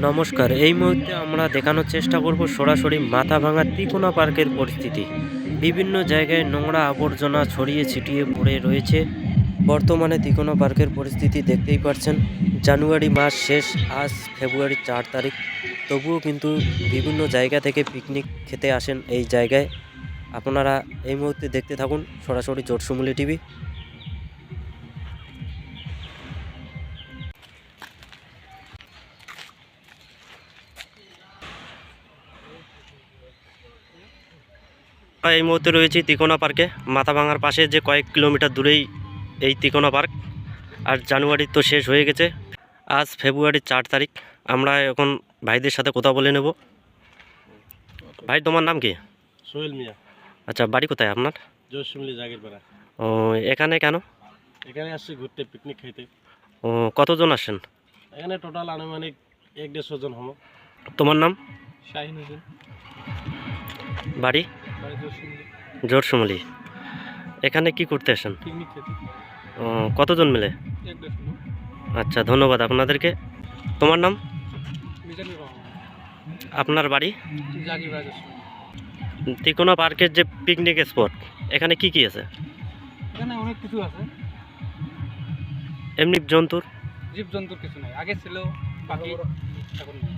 নমস্কার, এই মুহূর্তে আমরা দেখানোর চেষ্টা করব সরাসরি মাথাভাঙা তিকোনা পার্কের পরিস্থিতি। বিভিন্ন জায়গায় নোংরা আবর্জনা ছড়িয়ে ছিটিয়ে পড়ে রয়েছে। বর্তমানে তিকোনা পার্কের পরিস্থিতি দেখতেই পাচ্ছেন। জানুয়ারি মাস শেষ, আজ ফেব্রুয়ারি 4 তারিখ। তবুও কিন্তু বিভিন্ন জায়গা থেকে পিকনিক খেতে আসেন এই জায়গায়। আপনারা এই মুহূর্তে দেখতে থাকুন সরাসরি জোরসুমুলি টিভি। এই মুহূর্তে রয়েছি তিকোনা পার্কে। মাথাভাঙার পাশে যে কয়েক কিলোমিটার দূরেই এই তিকোনা পার্ক। আর জানুয়ারি তো শেষ হয়ে গেছে, আজ ফেব্রুয়ারি 4 তারিখ। আমরা এখন ভাইদের সাথে কথা বলে নেব। ভাই, তোমার নাম কি? সোহেল মিয়া। আচ্ছা, বাড়ি কোথায় আপনার? জয়সিমলি জাগিরপাড়া। ও, এখানে কেন? এখানে আসছি ঘুরতে, পিকনিক খাইতে। ও, কতজন আসেন? এখানে টোটাল আনুমানিক 1-150 জন হবো। তোমার নাম? শাহিন হোসেন। বাড়ি? জোরসুমলি। এখানে কি করতে আসেন? পিকনিক খেতে। ও, কতজন মিলে? 1-150 জন। আচ্ছা, ধন্যবাদ আপনাদেরকে। তোমার নাম? মিজানুর রহমান। আপনার বাড়ি? জাগিরপাড়া। তিকোনা পার্কের যে পিকনিক স্পট, এখানে কি কি আছে? এখানে অনেক কিছু আছে। এমনি জন্তুর? জীবজন্তুর কিছু নাই, আগে ছিল পাখি, এখন নেই।